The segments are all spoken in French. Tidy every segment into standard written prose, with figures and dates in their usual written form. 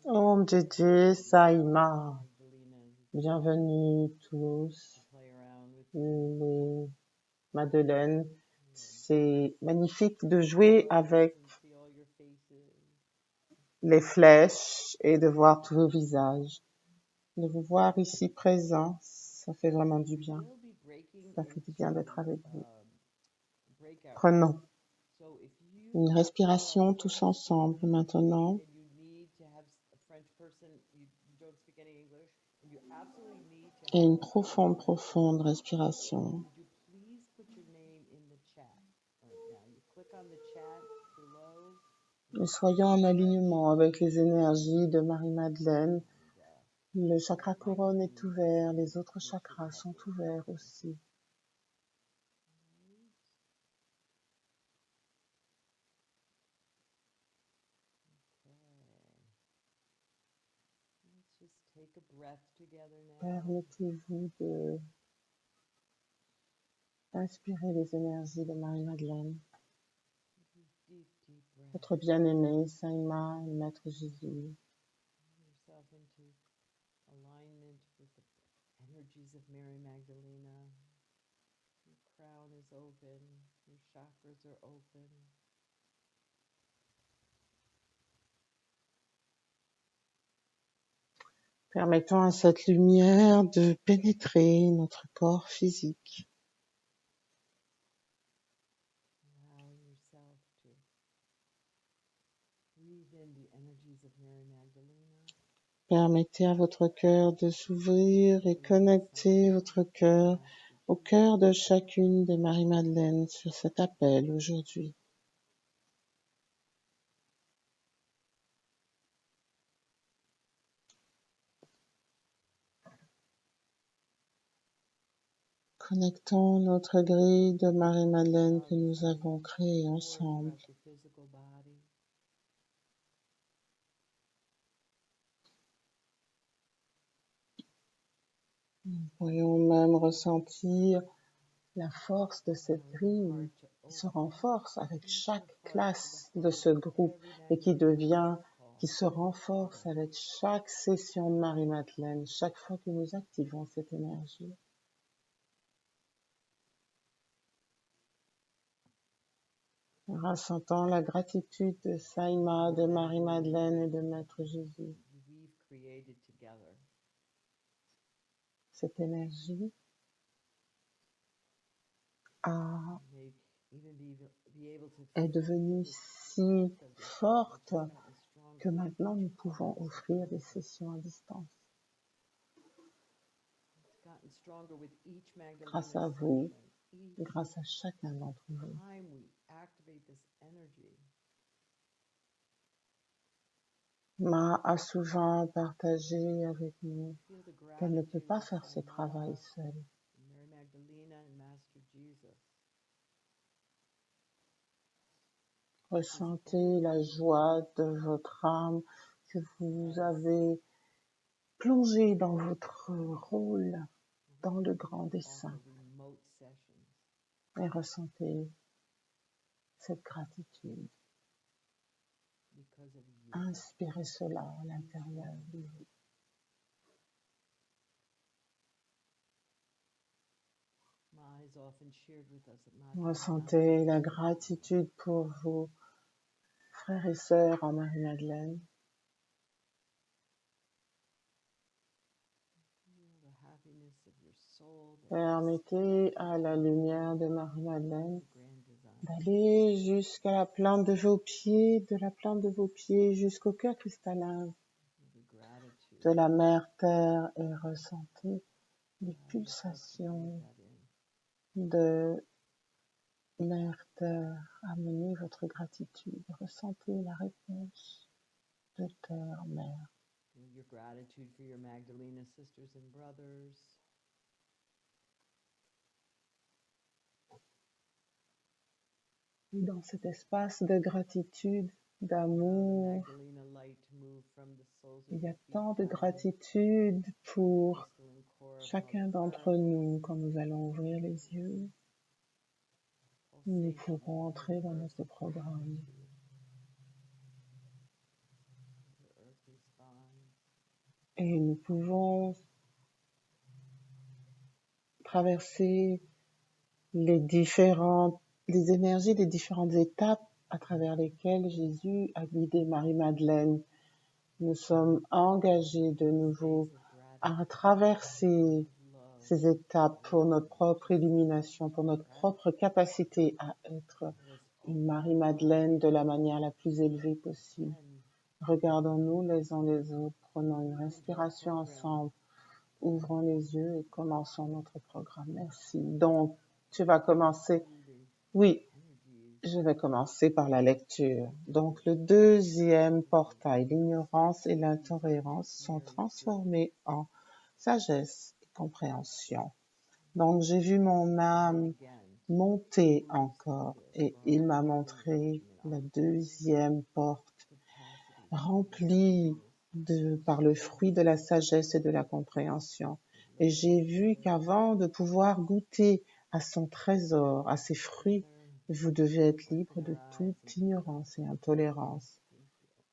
Om Jeje Saima. Bienvenue tous, les Madeleines. C'est magnifique de jouer avec les flèches et de voir tous vos visages. De vous voir ici présents, ça fait vraiment du bien. Ça fait du bien d'être avec vous. Prenons une respiration tous ensemble maintenant. Et une profonde respiration. Et soyons en alignement avec les énergies de Marie-Madeleine. Le chakra couronne est ouvert, les autres chakras sont ouverts aussi. Permettez-vous de inspirer les énergies de Marie-Madeleine. Votre bien-aimé, Saima, Maître Jésus. Permettons à cette lumière de pénétrer notre corps physique. Permettez à votre cœur de s'ouvrir et connecter votre cœur au cœur de chacune des Marie-Madeleine sur cet appel aujourd'hui. Connectons notre grille de Marie-Madeleine que nous avons créée ensemble. Nous pourrions même ressentir la force de cette grille qui se renforce avec chaque classe de ce groupe et qui se renforce avec chaque session de Marie-Madeleine, chaque fois que nous activons cette énergie. Ressentant la gratitude de Saima, de Marie-Madeleine et de Maître Jésus. Cette énergie est devenue si forte que maintenant nous pouvons offrir des sessions à distance. Grâce à vous, grâce à chacun d'entre vous. Ma a souvent partagé avec nous qu'elle ne peut pas faire ce travail seule. Ressentez la joie de votre âme que vous avez plongé dans votre rôle dans le grand dessein. Et ressentez cette gratitude. Inspirez cela à l'intérieur de vous. Ressentez la gratitude pour vos frères et sœurs en Marie-Madeleine. Permettez à la lumière de Marie-Madeleine d'aller jusqu'à la plante de vos pieds, de la plante de vos pieds jusqu'au cœur cristallin de la Mère Terre et ressentez les pulsations de Mère Terre. Amenez votre gratitude, ressentez la réponse de Terre, Mère. Et dans cet espace de gratitude, d'amour, il y a tant de gratitude pour chacun d'entre nous. Quand nous allons ouvrir les yeux, nous pourrons entrer dans notre programme. Et nous pouvons traverser les énergies des différentes étapes à travers lesquelles Jésus a guidé Marie-Madeleine. Nous sommes engagés de nouveau à traverser ces étapes pour notre propre illumination, pour notre propre capacité à être une Marie-Madeleine de la manière la plus élevée possible. Regardons-nous les uns les autres, prenons une respiration ensemble, ouvrons les yeux et commençons notre programme. Merci. Donc, tu vas commencer. Oui, je vais commencer par la lecture. Donc, le deuxième portail, l'ignorance et l'intolérance sont transformés en sagesse et compréhension. Donc, j'ai vu mon âme monter encore et il m'a montré la deuxième porte remplie par le fruit de la sagesse et de la compréhension. Et j'ai vu qu'avant de pouvoir goûter à son trésor, à ses fruits, vous devez être libre de toute ignorance et intolérance.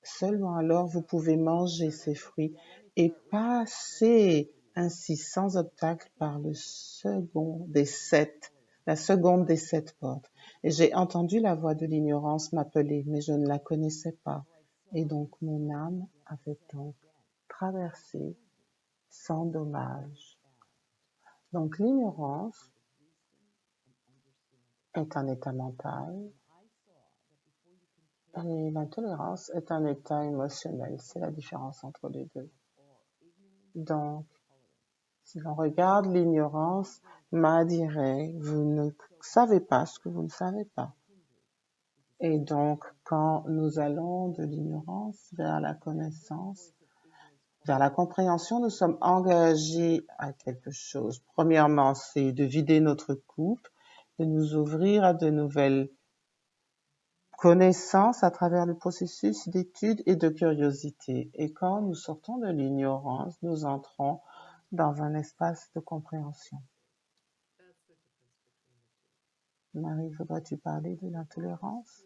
Seulement alors vous pouvez manger ces fruits et passer ainsi sans obstacle par la seconde des 7 portes. Et j'ai entendu la voix de l'ignorance m'appeler, mais je ne la connaissais pas. Et donc mon âme avait donc traversé sans dommage. Donc l'ignorance est un état mental et l'intolérance est un état émotionnel. C'est la différence entre les deux. Donc, si l'on regarde l'ignorance, Ma dirait, vous ne savez pas ce que vous ne savez pas. Et donc, quand nous allons de l'ignorance vers la connaissance, vers la compréhension, nous sommes engagés à quelque chose. Premièrement, c'est de vider notre coupe, de nous ouvrir à de nouvelles connaissances à travers le processus d'étude et de curiosité. Et quand nous sortons de l'ignorance, nous entrons dans un espace de compréhension. Marie, voudrais-tu parler de l'intolérance?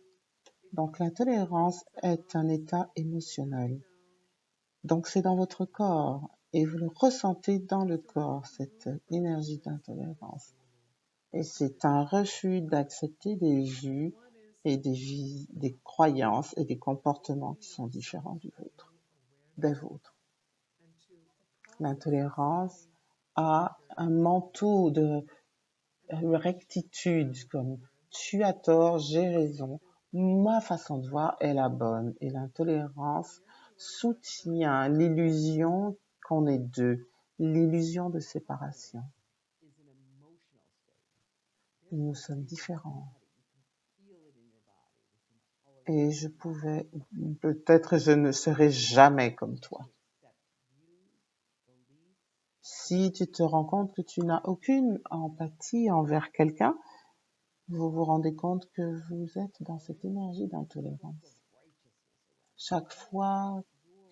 Donc, l'intolérance est un état émotionnel. Donc, c'est dans votre corps et vous le ressentez dans le corps, cette énergie d'intolérance. Et c'est un refus d'accepter des vues et des croyances et des comportements qui sont différents des vôtres. L'intolérance a un manteau de rectitude, comme tu as tort, j'ai raison, ma façon de voir est la bonne. Et l'intolérance soutient l'illusion qu'on est deux, l'illusion de séparation. Nous sommes différents. Et peut-être je ne serai jamais comme toi. Si tu te rends compte que tu n'as aucune empathie envers quelqu'un, vous vous rendez compte que vous êtes dans cette énergie d'intolérance. Chaque fois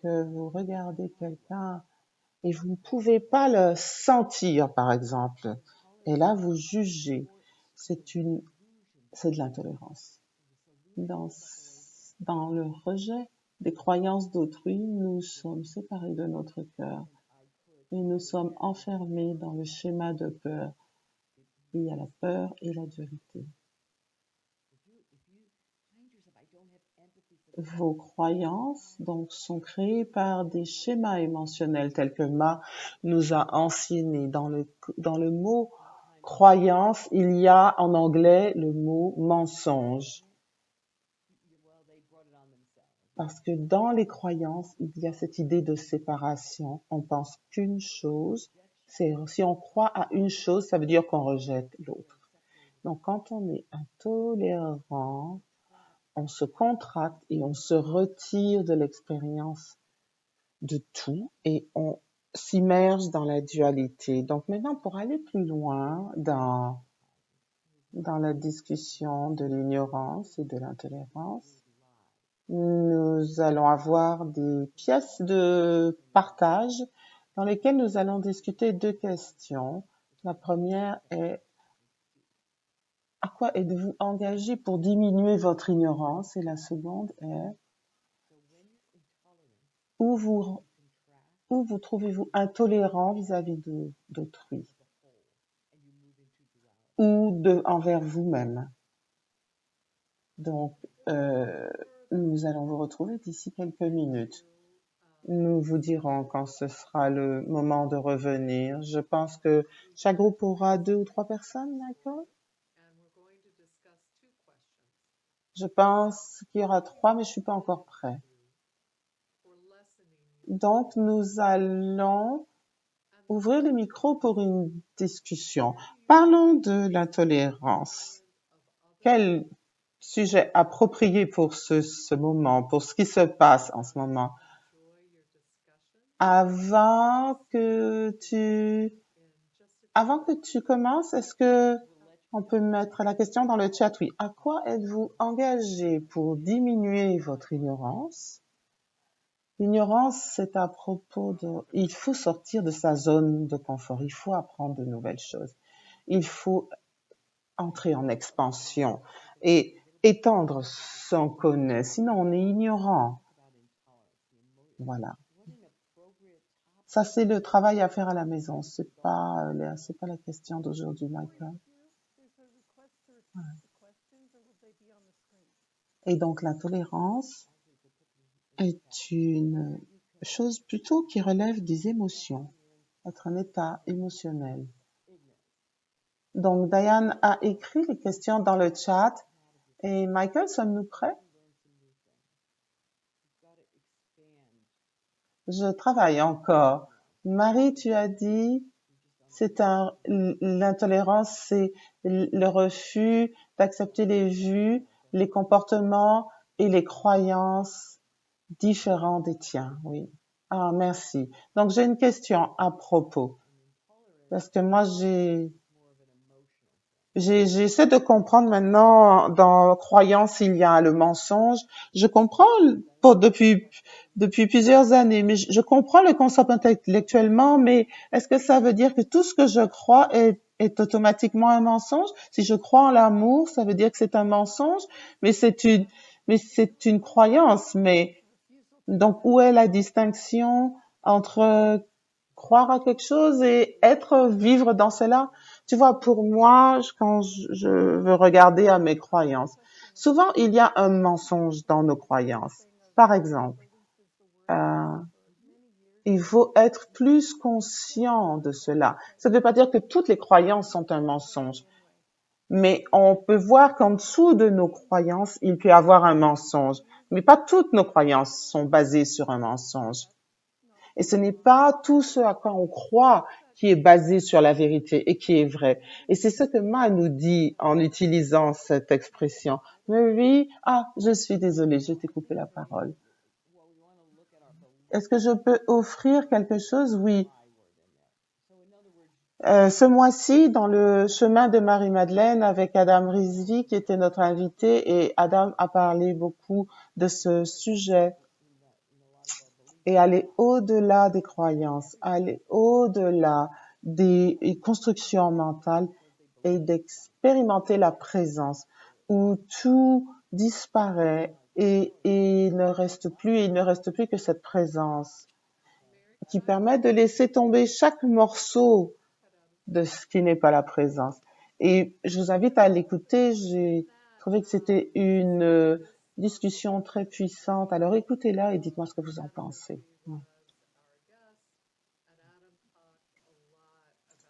que vous regardez quelqu'un et vous ne pouvez pas le sentir, par exemple, et là vous jugez, c'est de l'intolérance. Dans le rejet des croyances d'autrui, nous sommes séparés de notre cœur et nous sommes enfermés dans le schéma de peur. Il y a la peur et la dualité. Vos croyances donc sont créées par des schémas émotionnels tels que Ma nous a enseigné. Dans le mot croyance, il y a en anglais le mot mensonge. Parce que dans les croyances, il y a cette idée de séparation. On pense qu'une chose, si on croit à une chose, ça veut dire qu'on rejette l'autre. Donc quand on est intolérant, on se contracte et on se retire de l'expérience de tout et on s'immerge dans la dualité. Donc maintenant, pour aller plus loin dans la discussion de l'ignorance et de l'intolérance, nous allons avoir des pièces de partage dans lesquelles nous allons discuter 2 questions. La première est: à quoi êtes-vous engagé pour diminuer votre ignorance? Et la seconde est: Où vous trouvez-vous intolérant vis-à-vis d'autrui ou envers vous-même. Donc, nous allons vous retrouver d'ici quelques minutes. Nous vous dirons quand ce sera le moment de revenir. Je pense que chaque groupe aura 2 ou 3 personnes, d'accord? Je pense qu'il y aura 3, mais je suis pas encore prêt. Donc, nous allons ouvrir le micro pour une discussion. Parlons de l'intolérance. Quel sujet approprié pour ce moment, pour ce qui se passe en ce moment? Avant que tu commences, est-ce que on peut mettre la question dans le chat? Oui. À quoi êtes-vous engagé pour diminuer votre ignorance? L'ignorance, c'est à propos il faut sortir de sa zone de confort. Il faut apprendre de nouvelles choses. Il faut entrer en expansion et étendre son connaît. Sinon, on est ignorant. Voilà. Ça, c'est le travail à faire à la maison. C'est pas la question d'aujourd'hui, Michael. Et donc, la tolérance est une chose plutôt qui relève des émotions, être un état émotionnel. Donc, Diane a écrit les questions dans le chat. Et Michael, sommes-nous prêts? Je travaille encore. Marie, tu as dit, l'intolérance, c'est le refus d'accepter les vues, les comportements et les croyances différents des tiens, oui. Ah, merci. Donc, j'ai une question à propos. Parce que moi, j'essaie de comprendre maintenant dans croyance il y a le mensonge. Je comprends depuis plusieurs années, mais je comprends le concept intellectuellement, mais est-ce que ça veut dire que tout ce que je crois est automatiquement un mensonge? Si je crois en l'amour, ça veut dire que c'est un mensonge, mais c'est une croyance. Mais donc où est la distinction entre croire à quelque chose et vivre dans cela? Tu vois, pour moi, quand je veux regarder à mes croyances, souvent il y a un mensonge dans nos croyances. Par exemple, euh, il faut être plus conscient de cela. Ça ne veut pas dire que toutes les croyances sont un mensonge, mais on peut voir qu'en dessous de nos croyances, il peut y avoir un mensonge. Mais pas toutes nos croyances sont basées sur un mensonge. Et ce n'est pas tout ce à quoi on croit qui est basé sur la vérité et qui est vrai. Et c'est ce que Ma nous dit en utilisant cette expression. Mais oui, je suis désolée, je t'ai coupé la parole. Est-ce que je peux offrir quelque chose? Oui. Ce mois-ci, dans le chemin de Marie-Madeleine avec Adam Rizvi, qui était notre invité, et Adam a parlé beaucoup de ce sujet. Et aller au-delà des croyances, aller au-delà des constructions mentales et d'expérimenter la présence où tout disparaît et il ne reste plus que cette présence qui permet de laisser tomber chaque morceau de ce qui n'est pas la présence. Et je vous invite à l'écouter. J'ai trouvé que c'était une discussion très puissante. Alors écoutez-la et dites-moi ce que vous en pensez.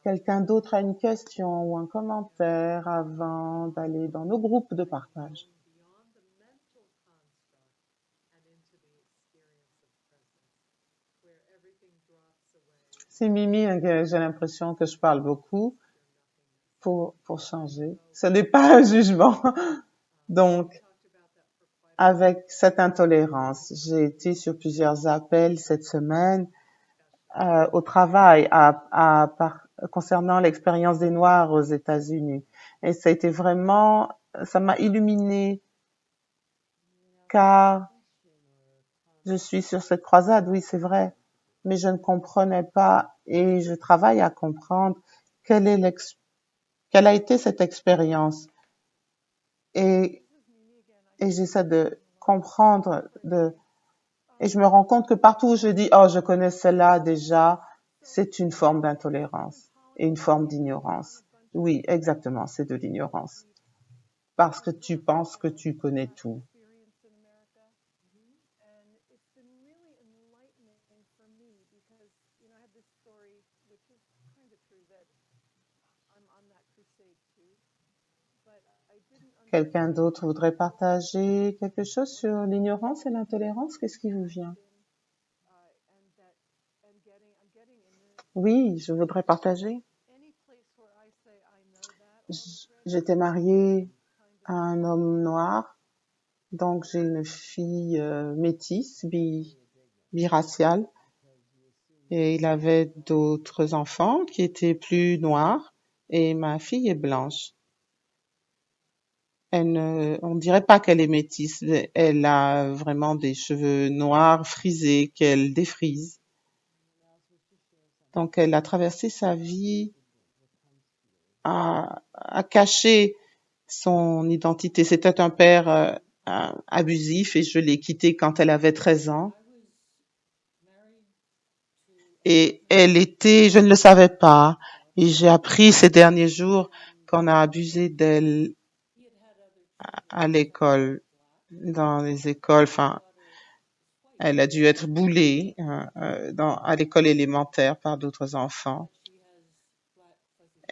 Quelqu'un d'autre a une question ou un commentaire avant d'aller dans nos groupes de partage? C'est Mimi, hein, que j'ai l'impression que je parle beaucoup pour changer. Ce n'est pas un jugement. Donc, avec cette intolérance, j'ai été sur plusieurs appels cette semaine au travail concernant l'expérience des Noirs aux États-Unis. Et ça a été vraiment, ça m'a illuminée car je suis sur cette croisade, oui, c'est vrai, mais je ne comprenais pas et je travaille à comprendre quelle a été cette expérience. Et j'essaie de comprendre, Et je me rends compte que partout où je dis, oh, je connais celle-là déjà, c'est une forme d'intolérance et une forme d'ignorance. Oui, exactement, c'est de l'ignorance. Parce que tu penses que tu connais tout. Quelqu'un d'autre voudrait partager quelque chose sur l'ignorance et l'intolérance? Qu'est-ce qui vous vient? Oui, je voudrais partager. J'étais mariée à un homme noir, donc j'ai une fille métisse, biraciale, et il avait d'autres enfants qui étaient plus noirs, et ma fille est blanche. On dirait pas qu'elle est métisse, elle a vraiment des cheveux noirs frisés qu'elle défrise. Donc elle a traversé sa vie à cacher son identité. C'était un père abusif et je l'ai quitté quand elle avait 13 ans. Et je ne le savais pas. Et j'ai appris ces derniers jours qu'on a abusé d'elle à l'école, dans les écoles. Enfin, elle a dû être boulée à l'école élémentaire par d'autres enfants.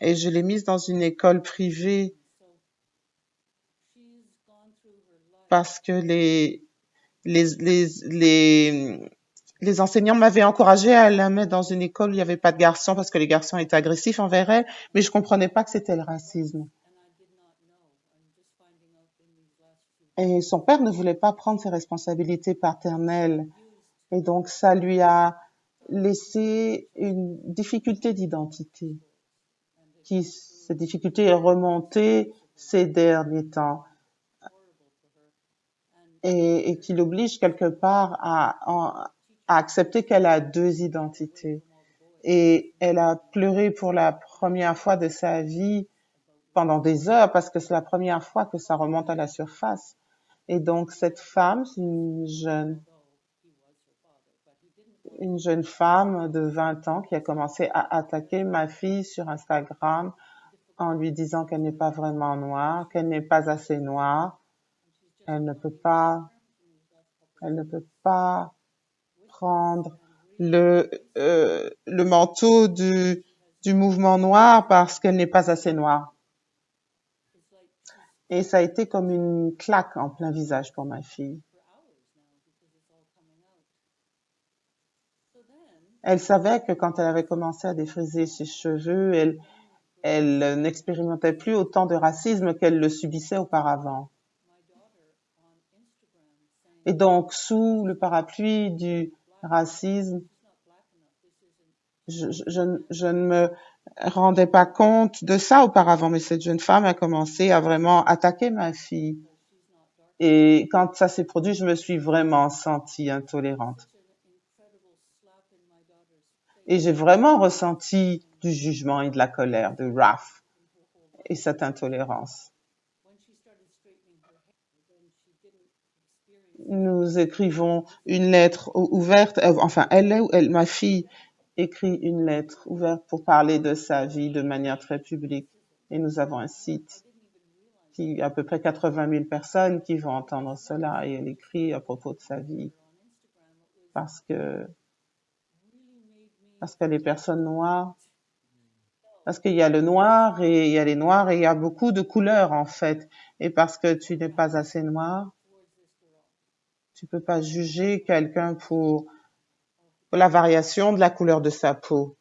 Et je l'ai mise dans une école privée parce que les, les, les, les enseignants m'avaient encouragée à la mettre dans une école où il n'y avait pas de garçons parce que les garçons étaient agressifs envers elle, mais je comprenais pas que c'était le racisme. Et son père ne voulait pas prendre ses responsabilités paternelles. Et donc, ça lui a laissé une difficulté d'identité, cette difficulté est remontée ces derniers temps et qui l'oblige quelque part à accepter qu'elle a deux identités. Et elle a pleuré pour la première fois de sa vie pendant des heures parce que c'est la première fois que ça remonte à la surface. Et donc cette femme, c'est une jeune femme de 20 ans qui a commencé à attaquer ma fille sur Instagram en lui disant qu'elle n'est pas vraiment noire, qu'elle n'est pas assez noire, elle ne peut pas, elle ne peut pas prendre le manteau du mouvement noir parce qu'elle n'est pas assez noire. Et ça a été comme une claque en plein visage pour ma fille. Elle savait que quand elle avait commencé à défriser ses cheveux, elle n'expérimentait plus autant de racisme qu'elle le subissait auparavant. Et donc, sous le parapluie du racisme, je ne me rendais pas compte de ça auparavant, mais cette jeune femme a commencé à vraiment attaquer ma fille. Et quand ça s'est produit, je me suis vraiment sentie intolérante. Et j'ai vraiment ressenti du jugement et de la colère, de wrath et cette intolérance. Nous écrivons une lettre ouverte, enfin, ma fille écrit une lettre ouverte pour parler de sa vie de manière très publique. Et nous avons un site qui a à peu près 80 000 personnes qui vont entendre cela et elle écrit à propos de sa vie parce que les personnes noires, parce qu'il y a le noir et il y a les noirs et il y a beaucoup de couleurs en fait. Et parce que tu n'es pas assez noir, tu peux pas juger quelqu'un pour la variation de la couleur de sa peau.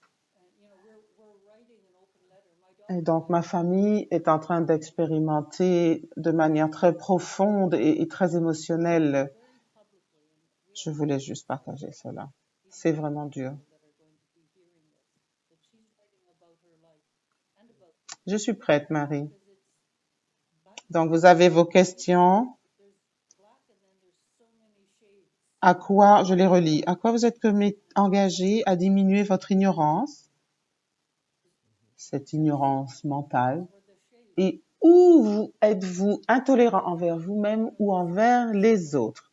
Et donc, ma famille est en train d'expérimenter de manière très profonde et très émotionnelle. Je voulais juste partager cela. C'est vraiment dur. Je suis prête, Marie. Donc, vous avez vos questions. À quoi, je les relis, à quoi vous êtes engagé à diminuer votre ignorance, cette ignorance mentale, et où êtes-vous intolérant envers vous-même ou envers les autres?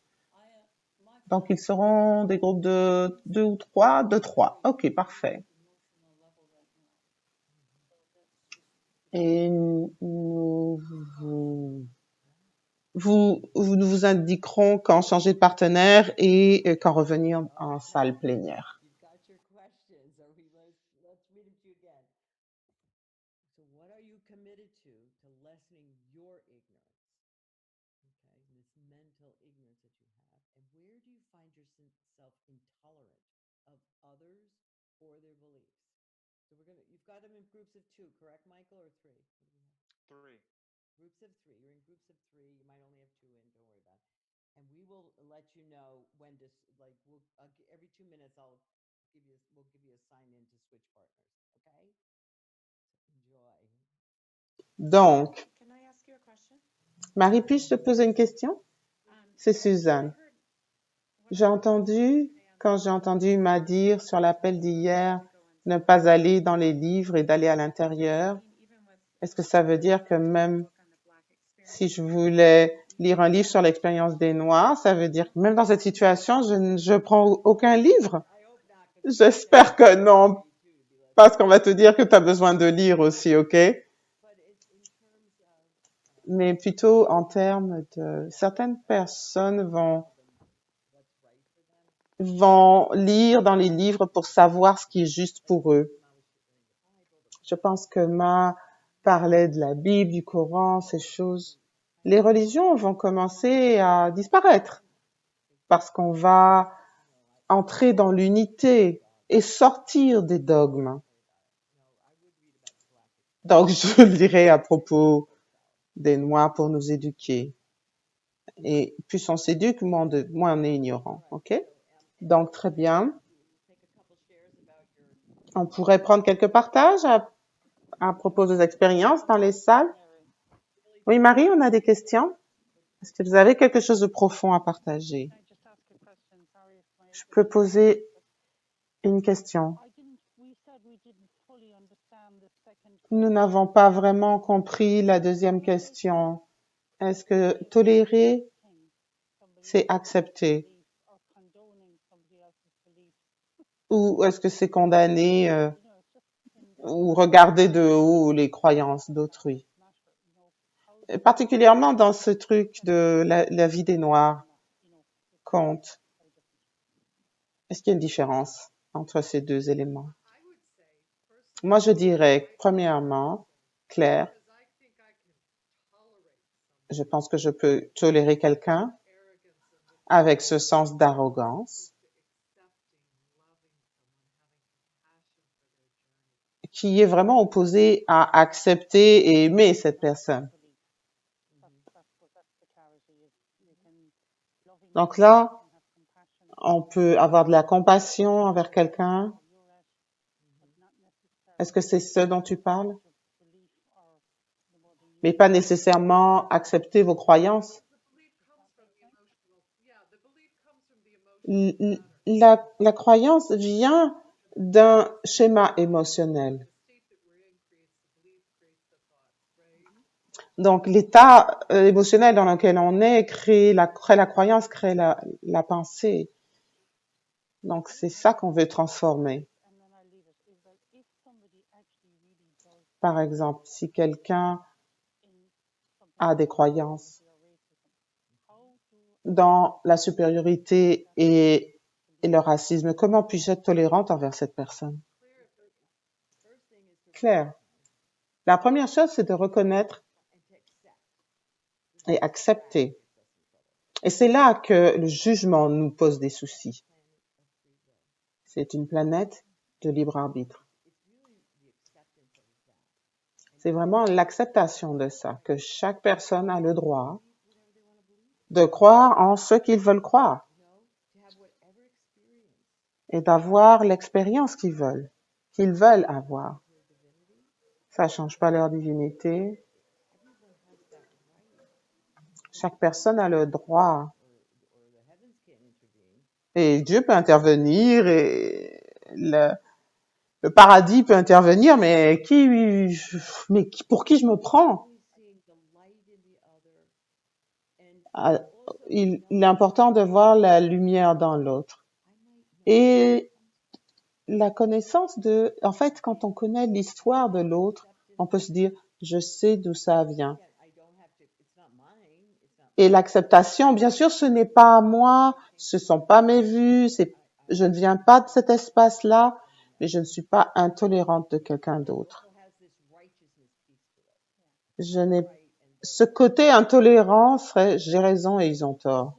Donc, ils seront des groupes de 2 ou 3, de 3. OK, parfait. Et nous vous indiquerons quand changer de partenaire et quand revenir en salle plénière. Donc, Marie, puis-je te poser une question? C'est Suzanne. Quand j'ai entendu m'a dire sur l'appel d'hier, ne pas aller dans les livres et d'aller à l'intérieur, est-ce que ça veut dire que même si je voulais lire un livre sur l'expérience des Noirs, ça veut dire que même dans cette situation, je prends aucun livre? J'espère que non, parce qu'on va te dire que tu as besoin de lire aussi, OK? Mais plutôt en termes de certaines personnes vont lire dans les livres pour savoir ce qui est juste pour eux. Je pense que Ma parlait de la Bible, du Coran, ces choses. Les religions vont commencer à disparaître parce qu'on va entrer dans l'unité et sortir des dogmes. Donc, je le dirais à propos des Noirs pour nous éduquer. Et plus on s'éduque, moins on est ignorant. OK? Donc, très bien. On pourrait prendre quelques partages à propos des expériences dans les salles. Oui, Marie, on a des questions? Est-ce que vous avez quelque chose de profond à partager? Je peux poser une question. Nous n'avons pas vraiment compris la deuxième question. Est-ce que tolérer, c'est accepter? Ou est-ce que c'est condamner ou regarder de haut les croyances d'autrui? Et particulièrement dans ce truc de la vie des Noirs compte. Est-ce qu'il y a une différence entre ces deux éléments? Moi, je dirais, premièrement, Claire, je pense que je peux tolérer quelqu'un avec ce sens d'arrogance qui est vraiment opposé à accepter et aimer cette personne. Donc là, on peut avoir de la compassion envers quelqu'un. Est-ce que c'est ce dont tu parles? Mais pas nécessairement accepter vos croyances. La croyance vient d'un schéma émotionnel. Donc, l'état émotionnel dans lequel on est crée la croyance, crée la pensée. Donc, c'est ça qu'on veut transformer. Par exemple, si quelqu'un a des croyances dans la supériorité et le racisme, comment puis-je être tolérante envers cette personne? Claire, la première chose, c'est de reconnaître et accepter. Et c'est là que le jugement nous pose des soucis. C'est une planète de libre arbitre. C'est vraiment l'acceptation de ça, que chaque personne a le droit de croire en ce qu'ils veulent croire et d'avoir l'expérience qu'ils veulent avoir. Ça change pas leur divinité. Chaque personne a le droit. Et Dieu peut intervenir et le paradis peut intervenir, mais pour qui je me prends? il est important de voir la lumière dans l'autre. Et la connaissance en fait, quand on connaît l'histoire de l'autre, on peut se dire, je sais d'où ça vient. Et l'acceptation, bien sûr, ce n'est pas à moi, ce sont pas mes vues, je ne viens pas de cet espace-là, mais je ne suis pas intolérante de quelqu'un d'autre. Ce côté intolérant serait, j'ai raison et ils ont tort.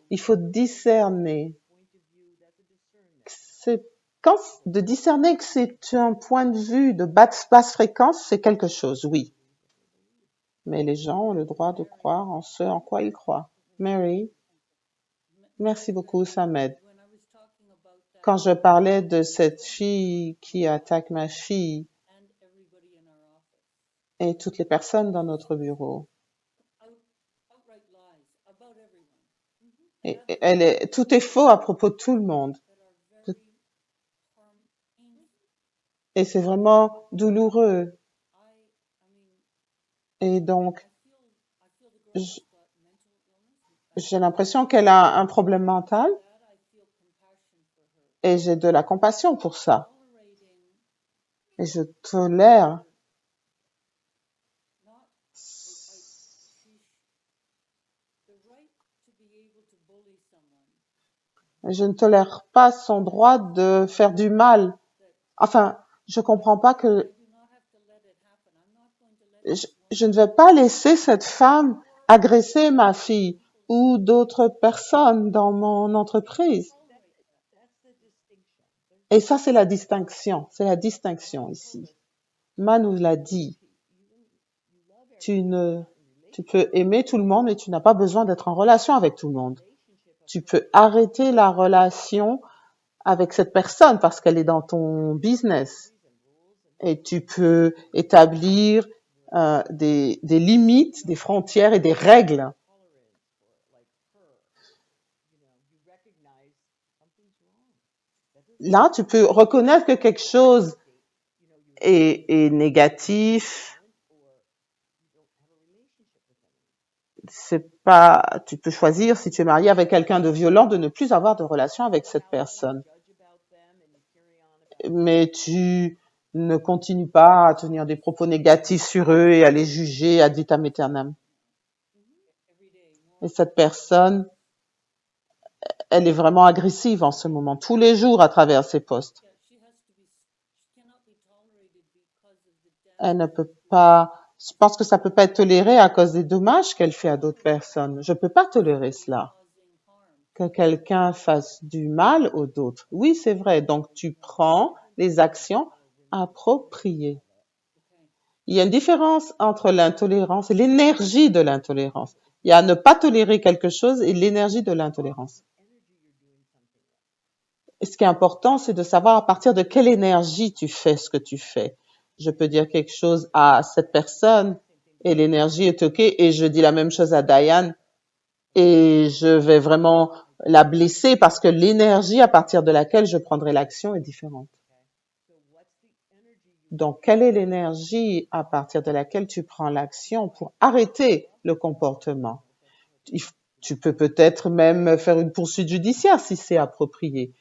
Il faut discerner. De discerner que c'est un point de vue de basse fréquence, c'est quelque chose, oui. Mais les gens ont le droit de croire en ce en quoi ils croient. Mary, merci beaucoup, ça m'aide. Quand je parlais de cette fille qui attaque ma fille et toutes les personnes dans notre bureau, tout est faux à propos de tout le monde. Et c'est vraiment douloureux. Et donc, j'ai l'impression qu'elle a un problème mental et j'ai de la compassion pour ça. Et je tolère. Je ne tolère pas son droit de faire du mal. Enfin, je comprends pas que je ne vais pas laisser cette femme agresser ma fille ou d'autres personnes dans mon entreprise. Et ça, c'est la distinction. C'est la distinction ici. Ma nous l'a dit. Tu peux aimer tout le monde, mais tu n'as pas besoin d'être en relation avec tout le monde. Tu peux arrêter la relation avec cette personne parce qu'elle est dans ton business. Et tu peux établir des limites, des frontières et des règles. Là, tu peux reconnaître que quelque chose est négatif. Tu peux choisir, si tu es marié avec quelqu'un de violent, de ne plus avoir de relation avec cette personne. Mais tu ne continues pas à tenir des propos négatifs sur eux et à les juger ad vitam aeternam. Et cette personne, elle est vraiment agressive en ce moment, tous les jours à travers ses posts. Elle ne peut pas, je pense que ça peut pas être toléré à cause des dommages qu'elle fait à d'autres personnes. Je peux pas tolérer cela. Que quelqu'un fasse du mal aux autres. Oui, c'est vrai. Donc, tu prends les actions appropriées. Il y a une différence entre l'intolérance et l'énergie de l'intolérance. Il y a ne pas tolérer quelque chose et l'énergie de l'intolérance. Et ce qui est important, c'est de savoir à partir de quelle énergie tu fais ce que tu fais. Je peux dire quelque chose à cette personne et l'énergie est OK et je dis la même chose à Diane et je vais vraiment la blesser parce que l'énergie à partir de laquelle je prendrai l'action est différente. Donc, quelle est l'énergie à partir de laquelle tu prends l'action pour arrêter le comportement? Tu peux peut-être même faire une poursuite judiciaire si c'est approprié.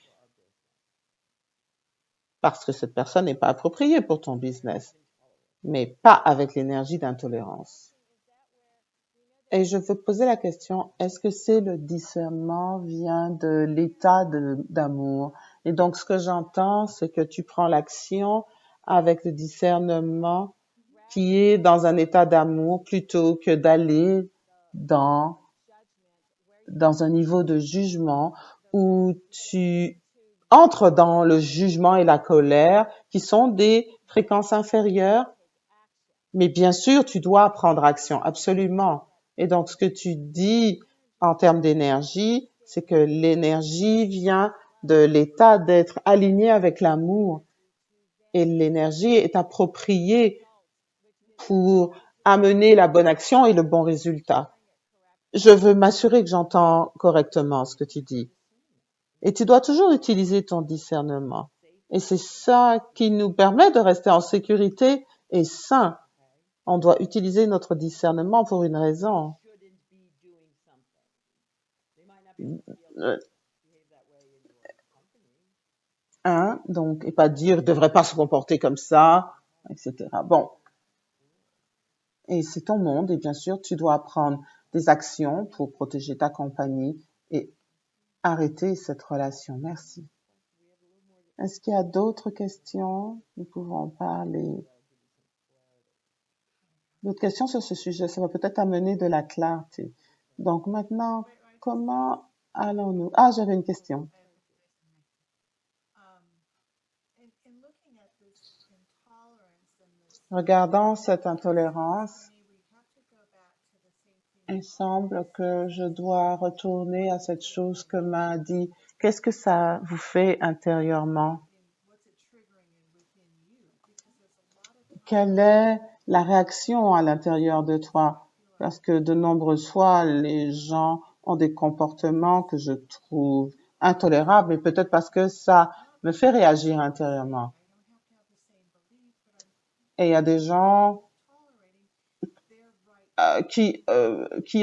Parce que cette personne n'est pas appropriée pour ton business, mais pas avec l'énergie d'intolérance. Et je veux poser la question, est-ce que c'est le discernement vient de l'état d'amour? Et donc, ce que j'entends, c'est que tu prends l'action avec le discernement qui est dans un état d'amour plutôt que d'aller dans un niveau de jugement où tu entres dans le jugement et la colère qui sont des fréquences inférieures. Mais bien sûr, tu dois prendre action, absolument. Et donc, ce que tu dis en termes d'énergie, c'est que l'énergie vient de l'état d'être aligné avec l'amour. Et l'énergie est appropriée pour amener la bonne action et le bon résultat. Je veux m'assurer que j'entends correctement ce que tu dis. Et tu dois toujours utiliser ton discernement. Et c'est ça qui nous permet de rester en sécurité et sain. On doit utiliser notre discernement pour une raison. Euh, Hein, donc, et pas dire, il devrait pas se comporter comme ça, etc. Bon, et c'est ton monde, et bien sûr, tu dois prendre des actions pour protéger ta compagnie et arrêter cette relation. Merci. Est-ce qu'il y a d'autres questions? Nous pouvons en parler. D'autres questions sur ce sujet? Ça va peut-être amener de la clarté. Donc maintenant, comment allons-nous? Ah, j'avais une question. Regardant cette intolérance, il semble que je dois retourner à cette chose que m'a dit. Qu'est-ce que ça vous fait intérieurement? Quelle est la réaction à l'intérieur de toi? Parce que de nombreuses fois, les gens ont des comportements que je trouve intolérables, et peut-être parce que ça me fait réagir intérieurement. Et il y a des gens qui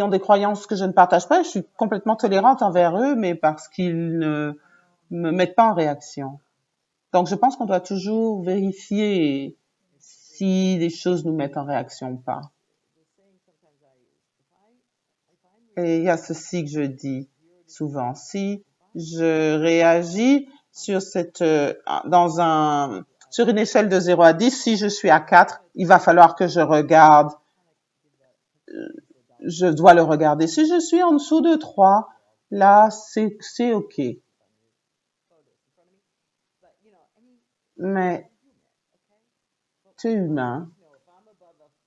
ont des croyances que je ne partage pas, et je suis complètement tolérante envers eux, mais parce qu'ils ne me mettent pas en réaction. Donc, je pense qu'on doit toujours vérifier si les choses nous mettent en réaction ou pas. Et il y a ceci que je dis souvent. Si je réagis sur sur une échelle de 0 à 10, si je suis à 4, il va falloir que je dois le regarder. Si je suis en dessous de 3, là, c'est OK. Mais tu es humain.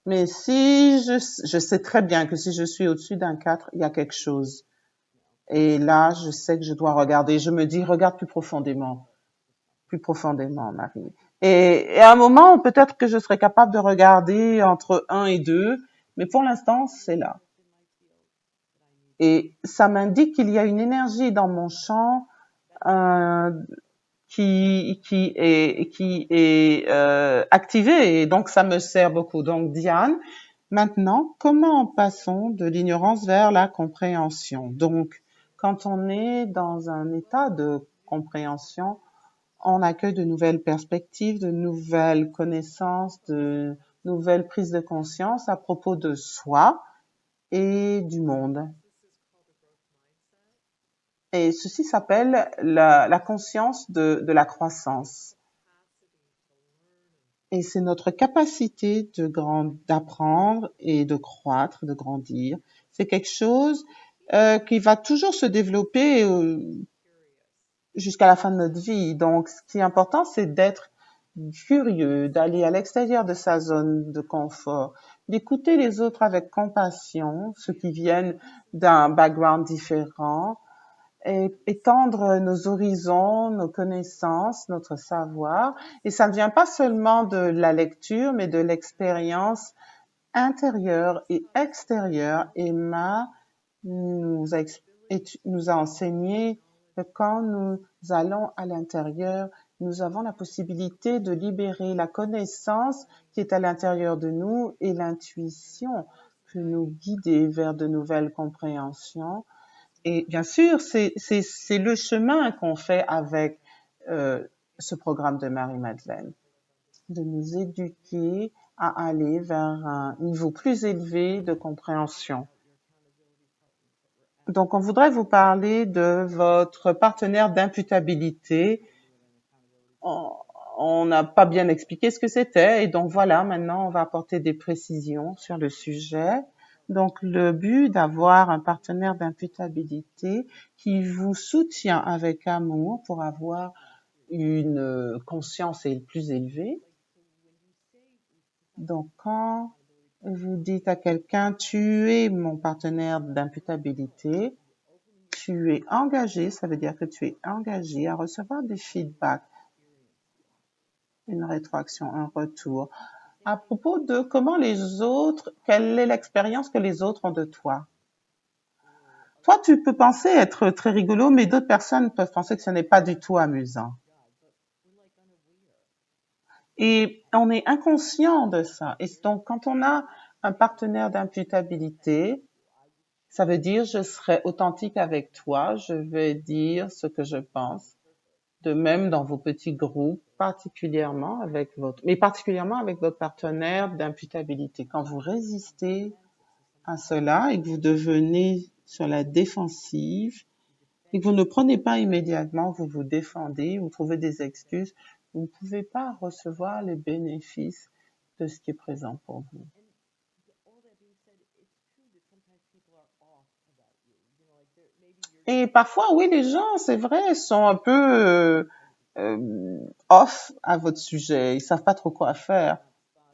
Mais si je sais très bien que si je suis au-dessus d'un 4, il y a quelque chose. Et là, je sais que je dois regarder. Je me dis, regarde plus profondément, Marie. Et à un moment, peut-être que je serai capable de regarder entre 1 et 2, mais pour l'instant, c'est là. Et ça m'indique qu'il y a une énergie dans mon champ euh, qui est activée, et donc ça me sert beaucoup. Donc, Diane, maintenant, comment passons de l'ignorance vers la compréhension? Donc, quand on est dans un état de compréhension, on accueille de nouvelles perspectives, de nouvelles connaissances, de nouvelles prises de conscience à propos de soi et du monde. Et ceci s'appelle la conscience de la croissance. Et c'est notre capacité d'apprendre et de croître, de grandir. C'est quelque chose qui va toujours se développer jusqu'à la fin de notre vie. Donc, ce qui est important, c'est d'être curieux, d'aller à l'extérieur de sa zone de confort, d'écouter les autres avec compassion, ceux qui viennent d'un background différent, et étendre nos horizons, nos connaissances, notre savoir. Et ça ne vient pas seulement de la lecture, mais de l'expérience intérieure et extérieure. Emma nous a, nous a enseigné que quand nous allons à l'intérieur, nous avons la possibilité de libérer la connaissance qui est à l'intérieur de nous, et l'intuition peut nous guider vers de nouvelles compréhensions. Et bien sûr, c'est le chemin qu'on fait avec ce programme de Marie-Madeleine, de nous éduquer à aller vers un niveau plus élevé de compréhension. Donc, on voudrait vous parler de votre partenaire d'imputabilité. On n'a pas bien expliqué ce que c'était, et donc voilà, maintenant on va apporter des précisions sur le sujet. Donc, le but d'avoir un partenaire d'imputabilité qui vous soutient avec amour pour avoir une conscience plus élevée. Donc, quand vous dites à quelqu'un, tu es mon partenaire d'imputabilité, tu es engagé, ça veut dire que tu es engagé à recevoir des feedbacks, une rétroaction, un retour, à propos de comment les autres, quelle est l'expérience que les autres ont de toi. Toi, tu peux penser être très rigolo, mais d'autres personnes peuvent penser que ce n'est pas du tout amusant. Et on est inconscient de ça. Et donc, quand on a un partenaire d'imputabilité, Ça veut dire je serai authentique avec toi, je vais dire ce que je pense. De même dans vos petits groupes, mais particulièrement avec votre partenaire d'imputabilité. Quand vous résistez à cela et que vous devenez sur la défensive et que vous ne prenez pas immédiatement, vous vous défendez, vous trouvez des excuses, vous ne pouvez pas recevoir les bénéfices de ce qui est présent pour vous. Et parfois, oui, les gens, c'est vrai, sont un peu off à votre sujet. Ils savent pas trop quoi faire.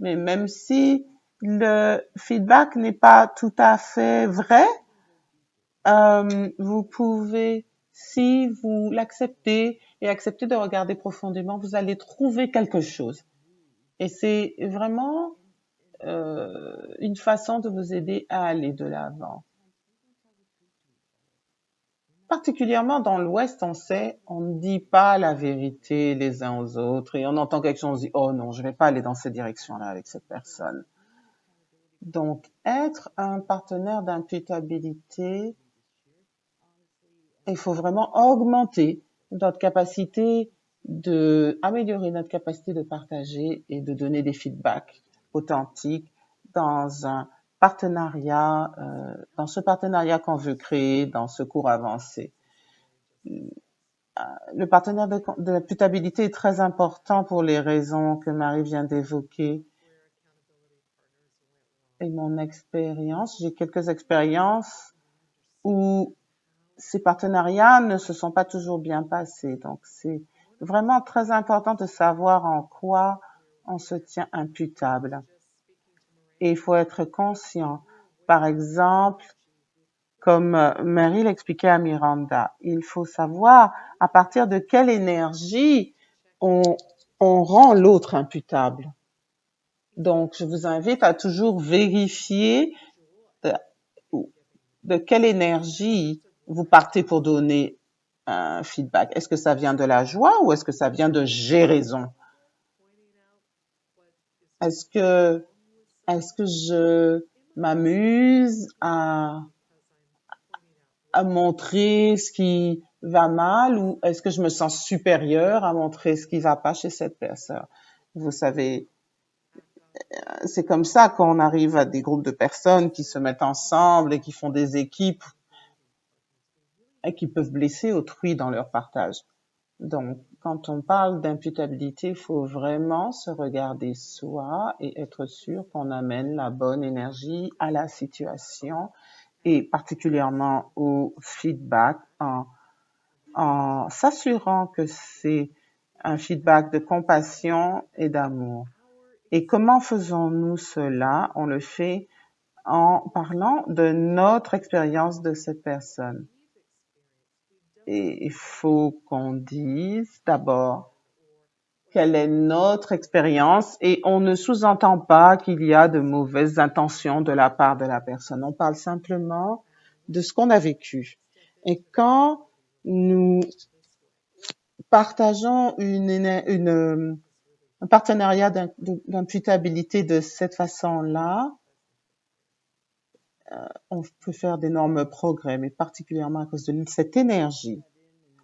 Mais même si le feedback n'est pas tout à fait vrai, vous pouvez, si vous l'acceptez et acceptez de regarder profondément, vous allez trouver quelque chose. Et c'est vraiment une façon de vous aider à aller de l'avant. Particulièrement dans l'Ouest, on sait, on ne dit pas la vérité les uns aux autres et on entend quelque chose, on se dit, oh non, je vais pas aller dans cette direction-là avec cette personne. Donc, être un partenaire d'imputabilité, il faut vraiment augmenter notre capacité améliorer notre capacité de partager et de donner des feedbacks authentiques dans un partenariat, dans ce partenariat qu'on veut créer, dans ce cours avancé. Le partenaire d'imputabilité est très important pour les raisons que Marie vient d'évoquer. Et mon expérience, j'ai quelques expériences où ces partenariats ne se sont pas toujours bien passés. Donc, c'est vraiment très important de savoir en quoi on se tient imputable. Et il faut être conscient. Par exemple, comme Mary l'expliquait à Miranda, il faut savoir à partir de quelle énergie on rend l'autre imputable. Donc, je vous invite à toujours vérifier de quelle énergie vous partez pour donner un feedback. Est-ce que ça vient de la joie ou est-ce que ça vient de j'ai raison? Est-ce que je m'amuse à montrer ce qui va mal ou est-ce que je me sens supérieure à montrer ce qui va pas chez cette personne? Vous savez, c'est comme ça qu'on arrive à des groupes de personnes qui se mettent ensemble et qui font des équipes et qui peuvent blesser autrui dans leur partage. Donc, quand on parle d'imputabilité, il faut vraiment se regarder soi et être sûr qu'on amène la bonne énergie à la situation et particulièrement au feedback en s'assurant que c'est un feedback de compassion et d'amour. Et comment faisons-nous cela? On le fait en parlant de notre expérience de cette personne. Et il faut qu'on dise d'abord quelle est notre expérience et on ne sous-entend pas qu'il y a de mauvaises intentions de la part de la personne. On parle simplement de ce qu'on a vécu. Et quand nous partageons un partenariat d'imputabilité de cette façon-là, on peut faire d'énormes progrès, mais particulièrement à cause de cette énergie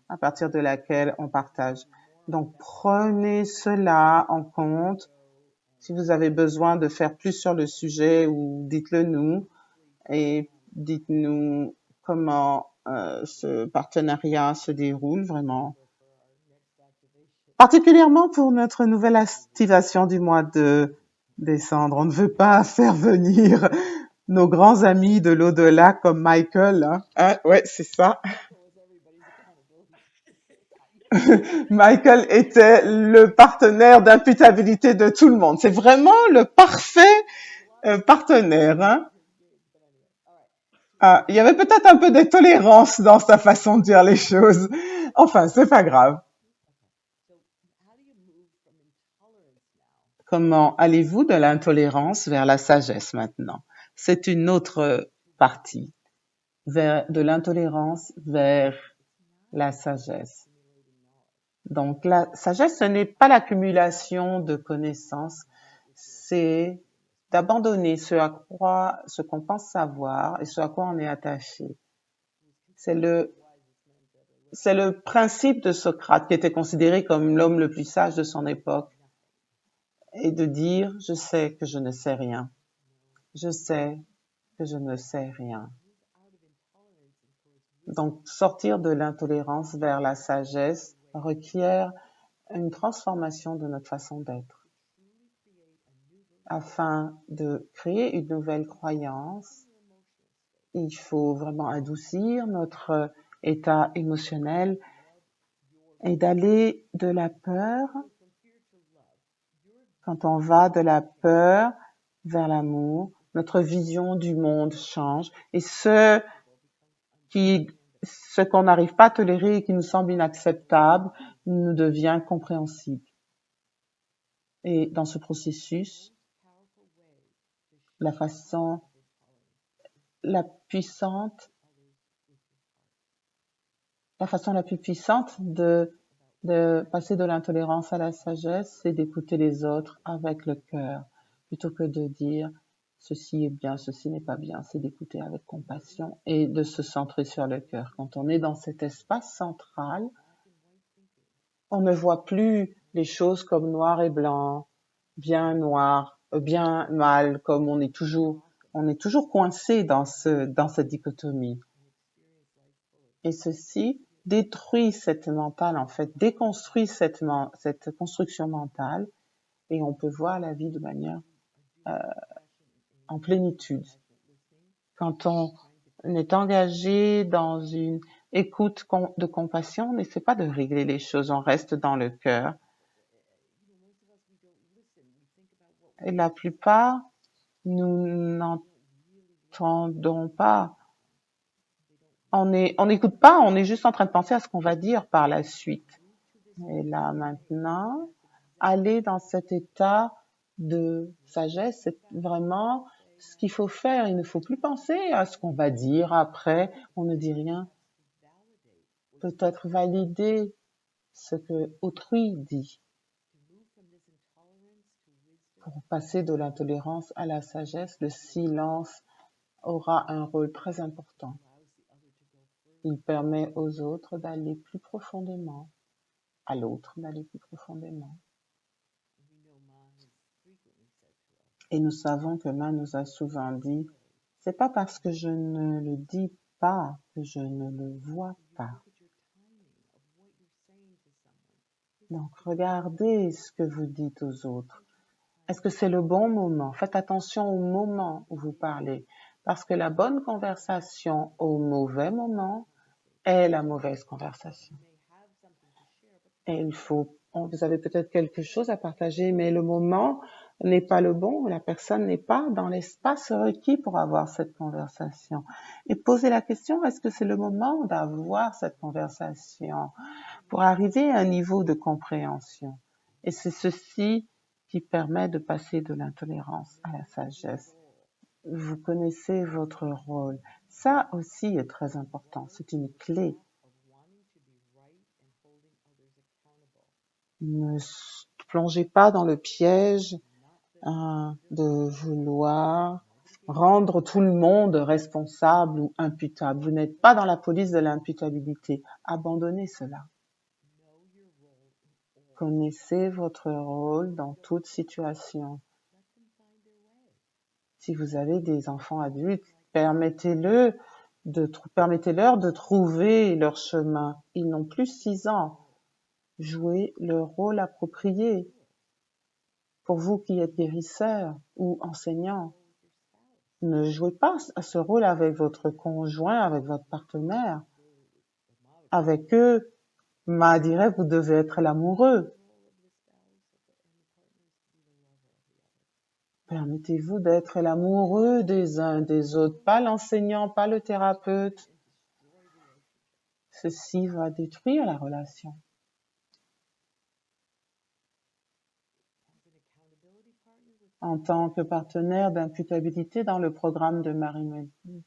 à partir de laquelle on partage. Donc, prenez cela en compte. Si vous avez besoin de faire plus sur le sujet, ou dites-le nous et dites-nous comment ce partenariat se déroule vraiment. Particulièrement pour notre nouvelle activation du mois de décembre. On ne veut pas faire venir nos grands amis de l'au-delà comme Michael. Hein? Ouais, c'est ça. Michael était le partenaire d'imputabilité de tout le monde. C'est vraiment le parfait partenaire. Hein? Ah, il y avait peut-être un peu d'intolérance dans sa façon de dire les choses. Enfin, c'est pas grave. Comment allez-vous de l'intolérance vers la sagesse maintenant? C'est une autre partie. De l'intolérance vers la sagesse. Donc, la sagesse, ce n'est pas l'accumulation de connaissances, c'est d'abandonner ce qu'on pense savoir et ce à quoi on est attaché. C'est le principe de Socrate qui était considéré comme l'homme le plus sage de son époque, et de dire je sais que je ne sais rien. Je sais que je ne sais rien. Donc sortir de l'intolérance vers la sagesse requiert une transformation de notre façon d'être. Afin de créer une nouvelle croyance, il faut vraiment adoucir notre état émotionnel et d'aller de la peur. Quand on va de la peur vers l'amour, notre vision du monde change et ce qu'on n'arrive pas à tolérer et qui nous semble inacceptable nous devient compréhensible. Et dans ce processus, la façon la plus puissante de passer de l'intolérance à la sagesse, c'est d'écouter les autres avec le cœur, plutôt que de dire ceci est bien, ceci n'est pas bien. C'est d'écouter avec compassion et de se centrer sur le cœur. Quand on est dans cet espace central, on ne voit plus les choses comme noir et blanc, bien noir, bien mal, comme on est toujours coincé dans cette dichotomie. Et ceci détruit cette mentale, en fait, déconstruit cette construction mentale, et on peut voir la vie de manière en plénitude. Quand on est engagé dans une écoute de compassion, on n'essaie pas de régler les choses, on reste dans le cœur. Et la plupart, nous n'entendons pas. On n'écoute pas, on est juste en train de penser à ce qu'on va dire par la suite. Et là, maintenant, aller dans cet état de sagesse, c'est vraiment ce qu'il faut faire. Il ne faut plus penser à ce qu'on va dire après. On ne dit rien. Peut-être valider ce que autrui dit. Pour passer de l'intolérance à la sagesse, le silence aura un rôle très important. Il permet aux autres d'aller plus profondément, à l'autre d'aller plus profondément. Et nous savons que Ma nous a souvent dit, c'est pas parce que je ne le dis pas que je ne le vois pas. Donc, regardez ce que vous dites aux autres. Est-ce que c'est le bon moment? Faites attention au moment où vous parlez, parce que la bonne conversation au mauvais moment est la mauvaise conversation. Et vous avez peut-être quelque chose à partager, mais le moment n'est pas le bon, la personne n'est pas dans l'espace requis pour avoir cette conversation. Et poser la question, est-ce que c'est le moment d'avoir cette conversation pour arriver à un niveau de compréhension? Et c'est ceci qui permet de passer de l'intolérance à la sagesse. Vous connaissez votre rôle. Ça aussi est très important, c'est une clé. Ne plongez pas dans le piège de vouloir rendre tout le monde responsable ou imputable. Vous n'êtes pas dans la police de l'imputabilité. Abandonnez cela. Connaissez votre rôle dans toute situation. Si vous avez des enfants adultes, permettez-leur de trouver leur chemin. Ils n'ont plus 6 ans. Jouez le rôle approprié. Pour vous qui êtes guérisseur ou enseignant, ne jouez pas à ce rôle avec votre conjoint, avec votre partenaire. Avec eux, Ma dirait, vous devez être l'amoureux. Permettez-vous d'être l'amoureux des uns des autres, pas l'enseignant, pas le thérapeute. Ceci va détruire la relation. En tant que partenaire d'imputabilité dans le programme de Marie-Mélanie,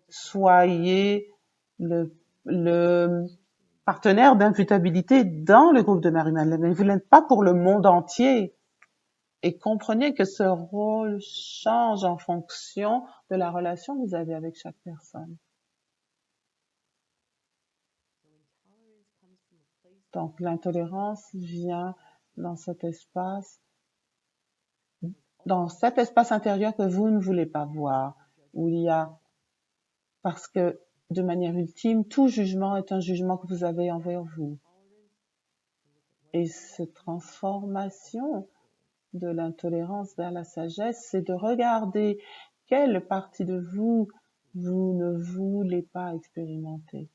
soyez le partenaire d'imputabilité dans le groupe de Marie-Madeleine. Vous n'êtes pas pour le monde entier. Et comprenez que ce rôle change en fonction de la relation que vous avez avec chaque personne. Donc l'intolérance vient dans cet espace intérieur que vous ne voulez pas voir, où il y a, parce que de manière ultime, tout jugement est un jugement que vous avez envers vous. Et cette transformation de l'intolérance vers la sagesse, c'est de regarder quelle partie de vous vous ne voulez pas expérimenter.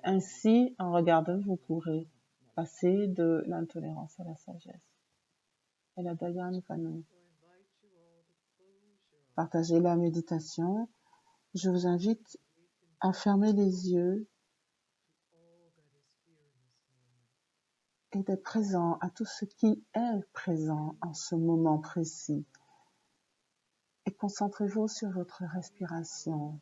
Ainsi, en regardant, vous pourrez passer de l'intolérance à la sagesse. Et la Diane va nous partager la méditation. Je vous invite à fermer les yeux et d'être présent à tout ce qui est présent en ce moment précis. Et concentrez-vous sur votre respiration.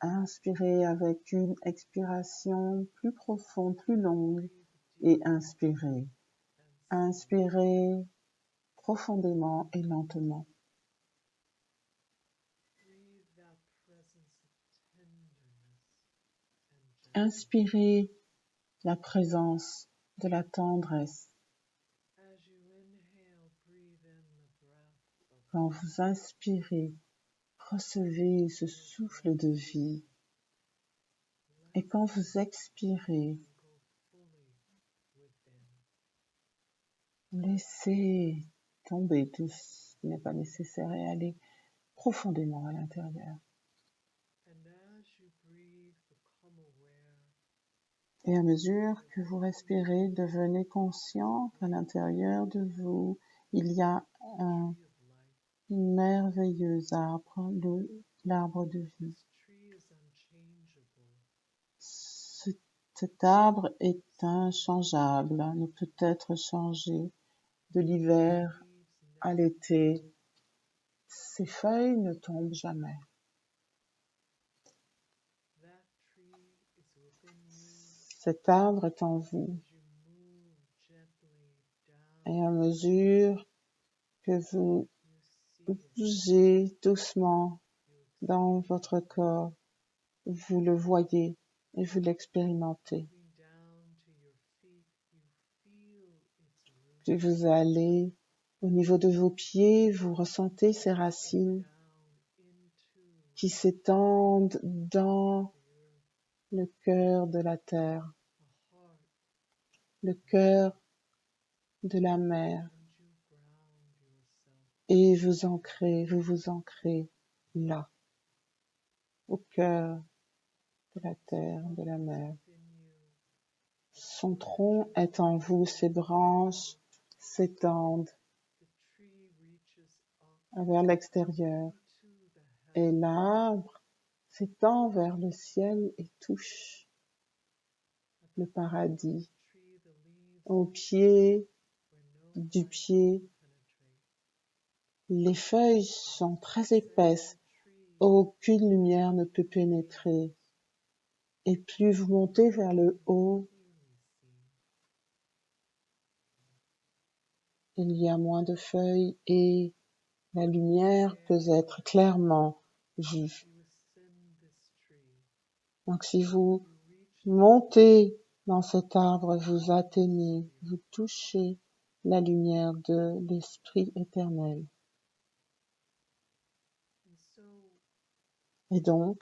Inspirez avec une expiration plus profonde, plus longue, et inspirez. Inspirez profondément et lentement. Inspirez la présence de la tendresse. Quand vous inspirez, recevez ce souffle de vie. Et quand vous expirez, laissez tomber tout ce qui n'est pas nécessaire et allez profondément à l'intérieur. Et à mesure que vous respirez, devenez conscient qu'à l'intérieur de vous, il y a un merveilleux arbre, l'arbre de vie. Cet arbre est inchangeable, ne peut être changé de l'hiver à l'été. Ses feuilles ne tombent jamais. Cet arbre est en vous. Et à mesure que vous bougez doucement dans votre corps, vous le voyez et vous l'expérimentez. Puis vous allez au niveau de vos pieds, vous ressentez ces racines qui s'étendent dans le cœur de la terre, le cœur de la mer. Et vous vous ancrez là, au cœur de la terre, de la mer. Son tronc est en vous, ses branches s'étendent vers l'extérieur. Et l'arbre s'étend vers le ciel et touche le paradis. Au pied du pied, les feuilles sont très épaisses, aucune lumière ne peut pénétrer. Et plus vous montez vers le haut, il y a moins de feuilles et la lumière peut être clairement vue. Donc si vous montez dans cet arbre, vous atteignez, vous touchez la lumière de l'Esprit éternel. Et donc,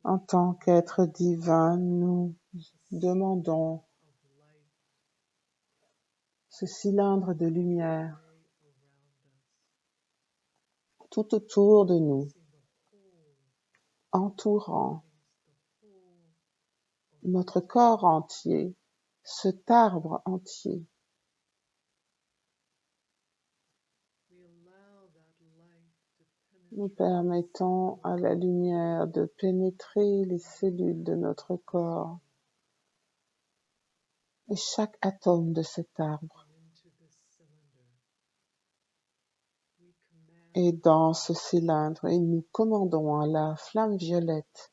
en tant qu'être divin, nous demandons ce cylindre de lumière tout autour de nous, entourant notre corps entier, cet arbre entier. Nous permettons à la lumière de pénétrer les cellules de notre corps et chaque atome de cet arbre. Et dans ce cylindre, et nous commandons à la flamme violette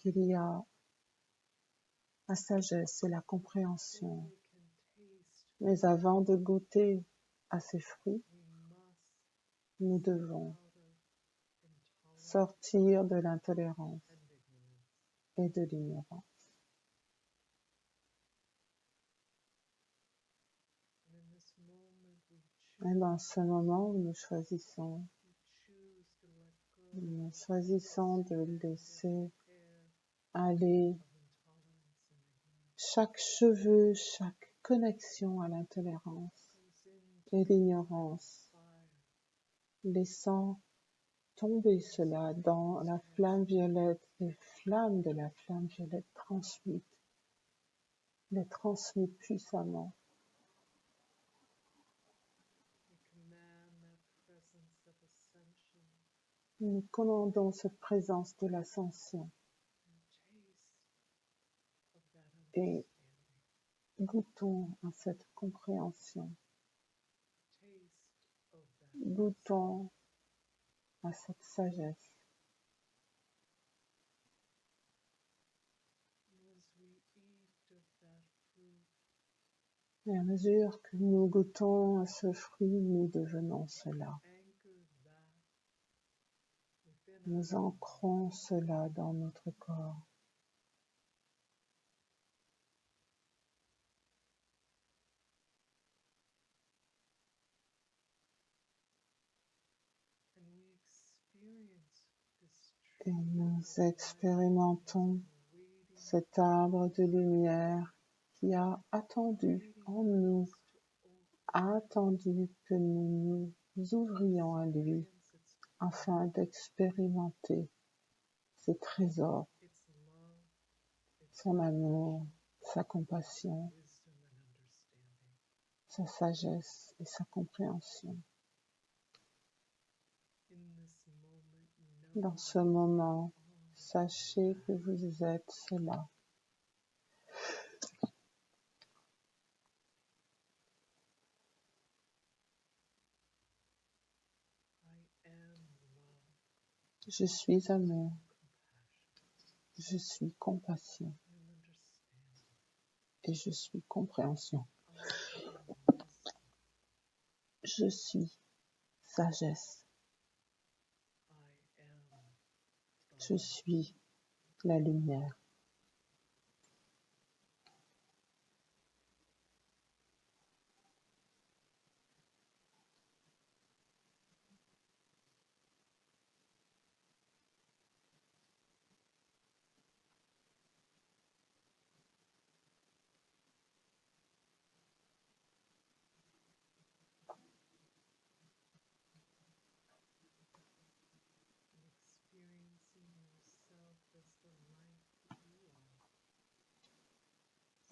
qu'il y a la sagesse et la compréhension. Mais avant de goûter à ces fruits, nous devons sortir de l'intolérance et de l'ignorance. Et dans ce moment où nous choisissons de laisser aller chaque cheveu, chaque connexion à l'intolérance et l'ignorance, laissant tomber cela dans la flamme violette, les flammes de la flamme violette les transmutent puissamment. Nous commandons cette présence de l'ascension et goûtons à cette compréhension. Goûtons à cette sagesse. Et à mesure que nous goûtons à ce fruit, nous devenons cela. Nous ancrons cela dans notre corps. Et nous expérimentons cet arbre de lumière qui a attendu en nous, a attendu que nous nous ouvrions à lui afin d'expérimenter ses trésors, son amour, sa compassion, sa sagesse et sa compréhension. Dans ce moment, sachez que vous êtes cela. Je suis amour. Je suis compassion. Et je suis compréhension. Je suis sagesse. Je suis la lumière.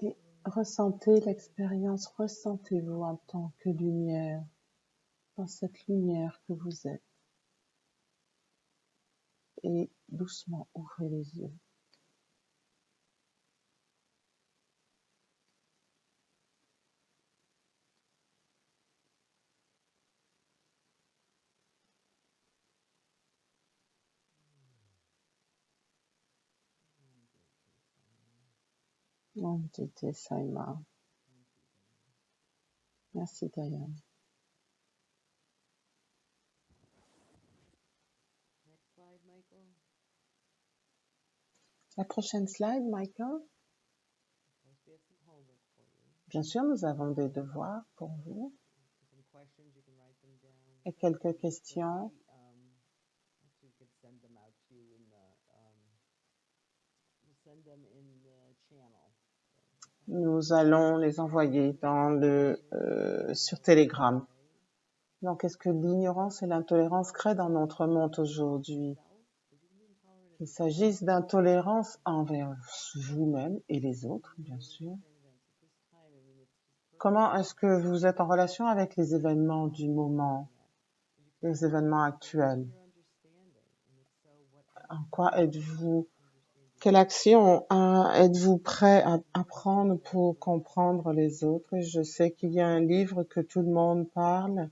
Et ressentez l'expérience, ressentez-vous en tant que lumière, dans cette lumière que vous êtes. Et doucement, ouvrez les yeux. Nandite Saima. Merci Diane. La prochaine slide, Michael. Bien sûr, nous avons des devoirs pour vous. Et quelques questions. Nous allons les envoyer sur Telegram. Donc, est-ce que l'ignorance et l'intolérance créent dans notre monde aujourd'hui? Qu'il s'agisse d'intolérance envers vous-même et les autres, bien sûr. Comment est-ce que vous êtes en relation avec les événements du moment, les événements actuels? En quoi êtes-vous? Quelle action êtes-vous prêt à prendre pour comprendre les autres? Je sais qu'il y a un livre que tout le monde parle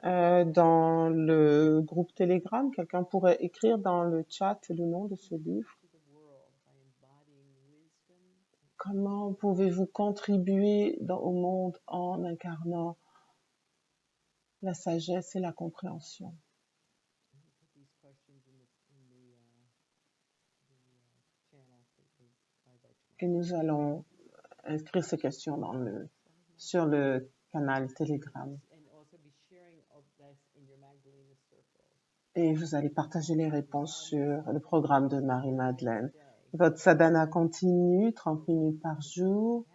dans le groupe Telegram. Quelqu'un pourrait écrire dans le chat le nom de ce livre. Comment pouvez-vous contribuer au monde en incarnant la sagesse et la compréhension? Et nous allons inscrire ces questions sur le canal Telegram. Et vous allez partager les réponses sur le programme de Marie-Madeleine. Votre sadhana continue, 30 minutes par jour.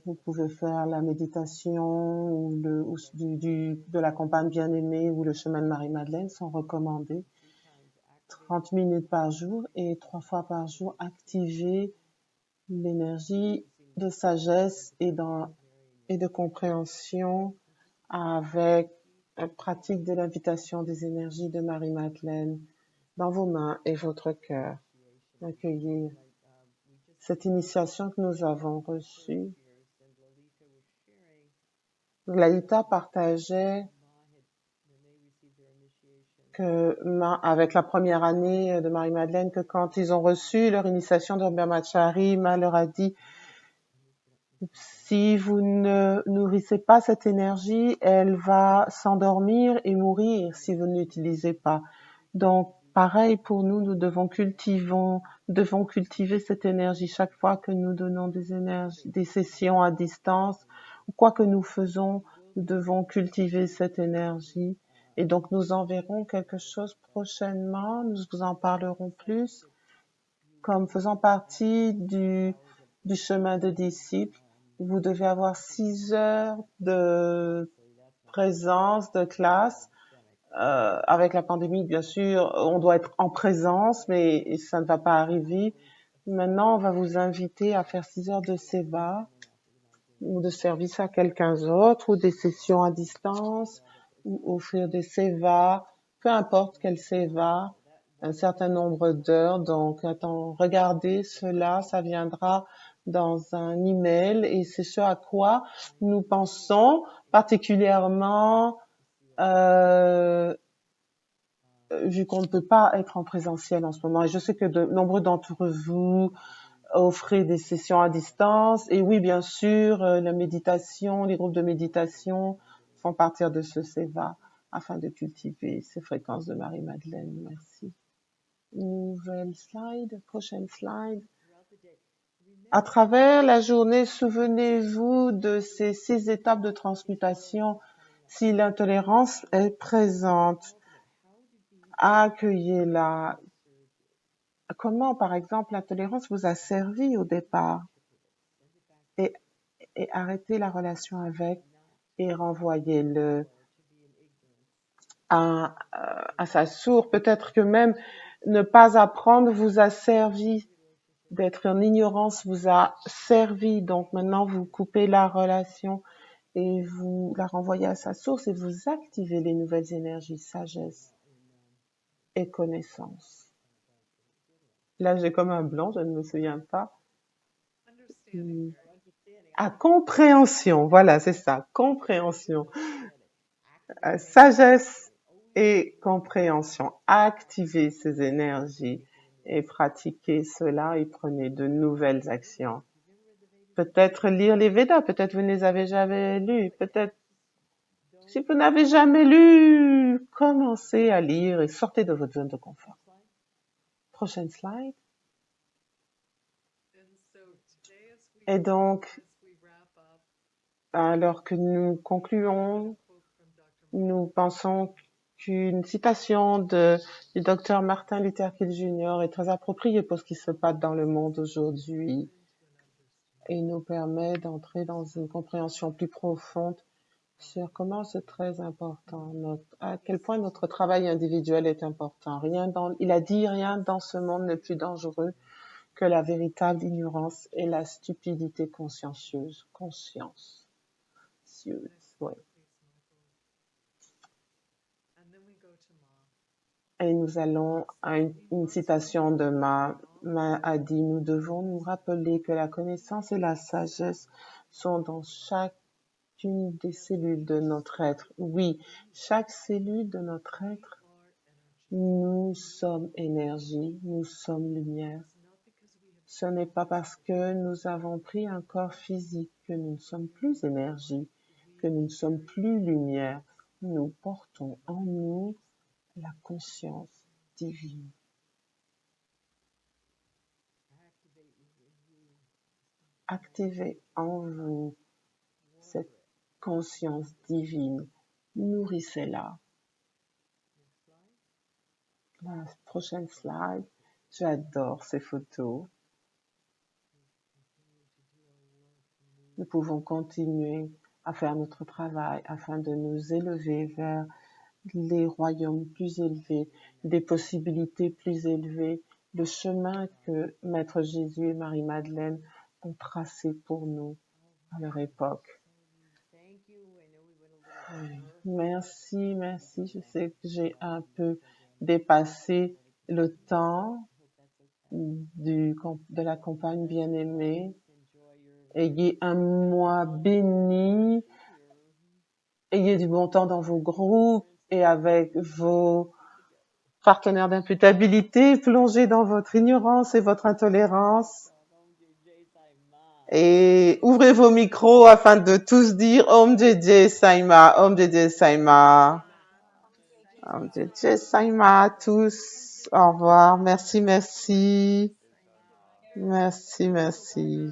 Vous pouvez faire la méditation de la compagne bien-aimée ou le chemin de Marie-Madeleine sont recommandés. 30 minutes par jour et 3 fois par jour, activer l'énergie de sagesse et de compréhension avec la pratique de l'invitation des énergies de Marie-Madeleine dans vos mains et votre cœur. Accueillir cette initiation que nous avons reçue. Lalita partageait que, avec la première année de Marie-Madeleine, que quand ils ont reçu leur initiation de Brahmachari, Ma leur a dit: si vous ne nourrissez pas cette énergie, elle va s'endormir et mourir si vous ne l'utilisez pas. Donc, pareil pour nous, nous devons cultiver cette énergie chaque fois que nous donnons des sessions à distance, ou quoi que nous faisons, nous devons cultiver cette énergie. Et donc, nous en verrons quelque chose prochainement, nous vous en parlerons plus, comme faisant partie du chemin de disciples. Vous devez avoir 6 heures de présence de classe. Avec la pandémie, bien sûr, on doit être en présence, mais ça ne va pas arriver. Maintenant, on va vous inviter à faire 6 heures de seva ou de service à quelqu'un d'autre, ou des sessions à distance, ou offrir des sevas, peu importe quel seva, un certain nombre d'heures. Donc, regardez cela, ça viendra dans un email, et c'est ce à quoi nous pensons particulièrement vu qu'on ne peut pas être en présentiel en ce moment. Et je sais que de nombreux d'entre vous offrez des sessions à distance. Et oui, bien sûr, la méditation, les groupes de méditation font partir de ce seva afin de cultiver ces fréquences de Marie-Madeleine. Merci. Nouvelle slide, prochaine slide. À travers la journée, souvenez-vous de ces 6 étapes de transmutation. Si l'intolérance est présente, accueillez-la. Comment, par exemple, l'intolérance vous a servi au départ, et arrêtez la relation avec et renvoyez-le à sa source. Peut-être que même ne pas apprendre vous a servi, d'être en ignorance vous a servi. Donc maintenant, vous coupez la relation et vous la renvoyez à sa source et vous activez les nouvelles énergies, sagesse et connaissance. Là, j'ai comme un blanc, je ne me souviens pas. Compréhension, voilà, c'est ça, compréhension. Sagesse et compréhension. Activez ces énergies et pratiquez cela et prenez de nouvelles actions. Peut-être lire les Védas, peut-être vous ne les avez jamais lus, peut-être si vous n'avez jamais lu, commencez à lire et sortez de votre zone de confort. Prochaine slide. Et donc, alors que nous concluons, nous pensons qu'une citation du docteur Martin Luther King Jr. est très appropriée pour ce qui se passe dans le monde aujourd'hui et nous permet d'entrer dans une compréhension plus profonde sur comment c'est très important, à quel point notre travail individuel est important. Il a dit, rien dans ce monde n'est plus dangereux que la véritable ignorance et la stupidité consciencieuse. Ouais. Et nous allons à une citation de Ma a dit, nous devons nous rappeler que la connaissance et la sagesse sont dans chacune des cellules de notre être. Oui, chaque cellule de notre être, nous sommes énergie, nous sommes lumière. Ce n'est pas parce que nous avons pris un corps physique que nous ne sommes plus énergie, que nous ne sommes plus lumière. Nous portons en nous la conscience divine. Activez en vous cette conscience divine. Nourrissez-la. La prochaine slide. J'adore ces photos. Nous pouvons continuer à faire notre travail afin de nous élever vers les royaumes plus élevés, des possibilités plus élevées, le chemin que Maître Jésus et Marie-Madeleine ont tracé pour nous à leur époque. Merci, merci. Je sais que j'ai un peu dépassé le temps de la campagne bien-aimée. Ayez un mois béni. Ayez du bon temps dans vos groupes et avec vos partenaires d'imputabilité. Plongez dans votre ignorance et votre intolérance. Et ouvrez vos micros afin de tous dire Om JJ Saima, Om JJ Saima. Om JJ Saima à tous. Au revoir. Merci, merci. Merci, merci.